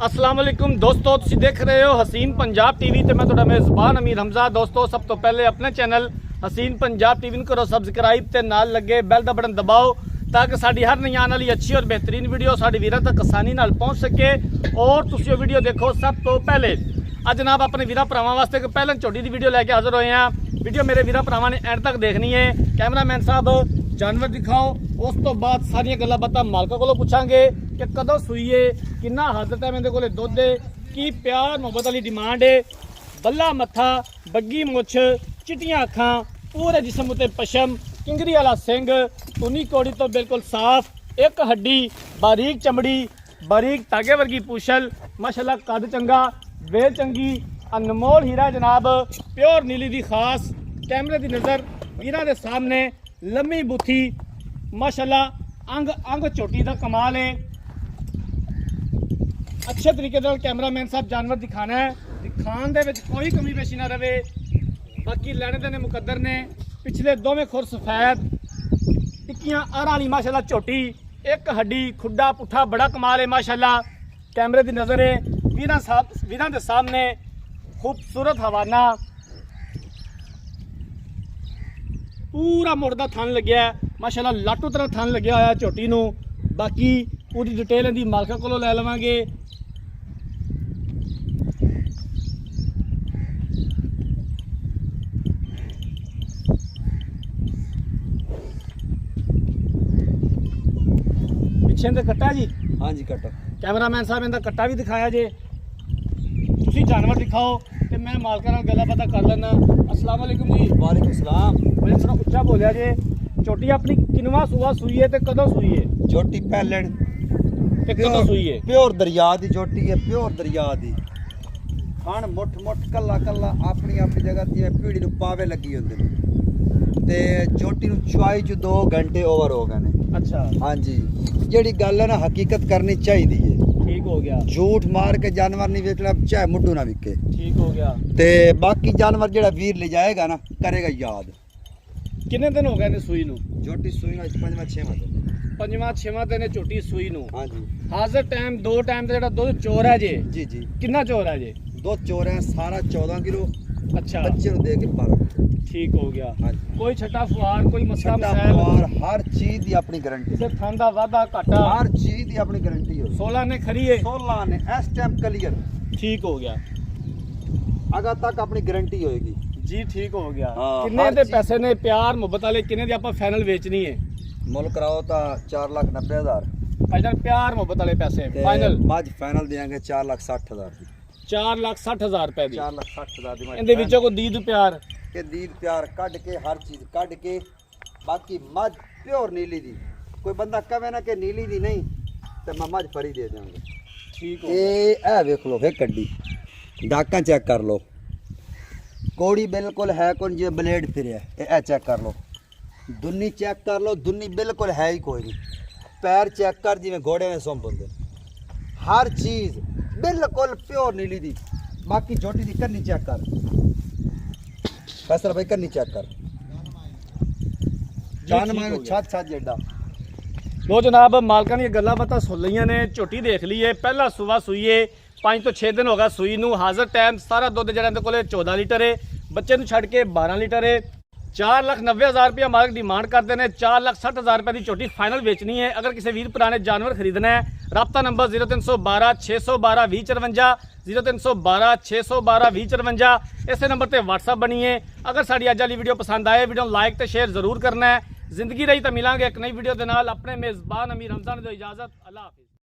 अस्सलाम वालेकुम दोस्तों, तुसीं देख रहे हो हसीन पंजाब टीवी ते मैं तुहाडा मेज़बान अमीर हमजा। दोस्तों, सब तो पहले अपने चैनल हसीन पंजाब टीवी नूं करो सबसक्राइब ते नाल लगे बैल दा बटन दबाओ ताकि साडी हर नई आने वाली अच्छी और बेहतरीन वीडियो साडी वीरां तक आसानी नाल पहुँच सके और तुसीं वो वीडियो देखो सब तो पहले। अज जनाब अपने वीरां भरावां वास्ते एक पहलन झोटी की वीडियो लैके हाज़र होए हैं। वीडियो मेरे वीरां भरावां ने एंड तक देखनी है। कैमरामैन साहब जानवर दिखाओ, उस तो बाद सारिया गल्लां बातां मालका कोलों पुछांगे कि कदों सूई है, किन्ना हद टाइम इहदे कोले दुध है, की प्यार मुहब्बत वाली डिमांड है। बल्ला मत्था, बग्गी मुछ, चिट्टियां अखां, पूरे जिसम उत्ते पशम, किंगरी वाला सिंग, तुनी कौड़ी तो बिल्कुल साफ, एक हड्डी, बारीक चमड़ी, बारीक धागे वर्गी पूछल, माशाल्लाह कद चंगा, वेल चंगी, अनमोल हीरा जनाब, प्योर नीली दी खास। कैमरे की नज़र वीरां दे सामने, लम्मी बुथी, माशाल्लाह अंग अंग झोटी का कमाल है। अच्छे तरीके से कैमरामैन साहब जानवर दिखाना है, दिखाने दे विच कोई कमी पेशी ना रहे। बाकी लैने देने मुकद्दर ने, पिछले दोवें खुर सफैद, टिक्कियां अर वाली माशाल्लाह झोटी, एक हड्डी, खुड्डा पुट्ठा बड़ा कमाल है माशाल्लाह। कैमरे की नज़र है वीरां दे सामने खूबसूरत हवाना, पूरा मुड़दा थन लग्या माशाल्लाह, लाटू तरह थन लग्या होया झोटी नूं। बाकी पूरी डिटेल इहदी मालका कोलों लै लवांगे। पिछे इहदा कट्टा जी, हाँ जी कट्टा। कैमरामैन साहब इहदा कट्टा भी दिखाया जे, तुसीं जानवर दिखाओ ते मैं मालका नाल गल्लां बातां कर लैना। अस्सलाम वालेकुम जी। वालेकुम सलाम। मैं थोड़ा उच्चा बोलिया जे, झोटी अपनी किनवा सूआ सूई है ते कदों सूई है? झोटी पैलण ते कदों सूई है? प्योर दरिया दी झोटी है, प्योर दरिया दी। खान मुठ मुठ कल्ला कल्ला अपनी अपनी जगह जिवें पीड़ी नूं पावे लगी हुंदे ने ते झोटी नूं चुआई च 2 घंटे ओवर हो गए ने। अच्छा, हाँ जी, जेड़ी गल है ना हकीकत करनी चाहिए है। ठीक हो गया। झूठ मार के जानवर नहीं बेचना, चाहे मुड्डू ना विके। ठीक हो गया। ते बाकी जानवर जेड़ा वीर ले जाएगा ना करेगा याद। कितने दिन हो गए ने सूई नूं? झोटी सूई ना 5वां 6वां दिन। 5वां 6वां दिन झोटी सूई नूं। हाँ जी। हाज़र टाइम 2 टाइम ते जेड़ा दुध चोर है जे, जी जी। कितना चोर है जे? दो चोर है सारा 14 किलो। अच्छा, बच्चे ਨੂੰ ਦੇ ਕੇ ਪਰ। ठीक हो गया। हाँ कोई छटा फुहार, कोई मसला छटा मसैल, फुहार, हर चीज की अपनी गारंटी। किसे थन दा वाधा घाटा, हर चीज की अपनी गारंटी हो। 16 ने खरी है। 16 ने इस टाइम क्लियर। ठीक हो गया अगर तक अपनी गारंटी होएगी जी। ठीक हो गया। हाँ, किन्ने हर दे चीज। पैसे ने प्यार मुहब्बत वाले, किन्ने दी आपां फाइनल बेचनी है? मुल कराओ तो 4,90,000। भाईजान प्यार मुहब्बत वाले पैसे फाइनल मज फाइनल देंगे 4,60,000 की। 4,60,000 रुपए दी। 4,60,000 दी इहदे विचों कोई दीद प्यार के दीद प्यार कट के हर चीज कट के बाकी मज प्योर नीली दी। कोई बंदा कहे ना कि नीली दी नहीं तो मैं मज फरी दे देंगे। ठीक हो। ए वेख लो फिर कड्डी डाका चेक कर लो, कोड़ी बिल्कुल है कौन जी ब्लेड फिर है चेक कर लो, दुन्नी चेक कर लो, दुन्नी बिल्कुल है ही कोई नहीं। पैर चेक कर जिवें घोड़े में सौंप दे, हर चीज बिल्कुल प्योर नीली दी। बाकी झोटी दी कन्नी चेक कर फैसल भाई, कन्नी चेक कर जान मानो छत छत जेडा। लो जनाब मालकां दी गल्लां बातां सुन लईआं ने, झोटी देख ली है, पहला सूआ सूई है, 5 तो 6 दिन हो गया सूई नूं। हाज़र टाइम सारा दुध जिहड़ा इहदे कोले 14 लीटर है, बच्चे नूं छड्ड के 12 लीटर है। 4,90,000 रुपया मालक डिमांड करते हैं। 4,60,000 रुपये की झोटी फाइनल बेचनी है। अगर किसी वीर पुराने जानवर खरीदना है, राब्ता नंबर 0312 612 2054, 0312 612 2054, इस नंबर पर व्हाट्सअप बनी है। अगर साड़ी अज वाली वीडियो पसंद आए, वीडियो लाइक तो शेयर जरूर करना है। जिंदगी रही तो मिलांगे एक नई वीडियो के नाल। अपने मेज़बान अमीर हमजा ने दो इजाज़त। अल्लाह हाफिज़।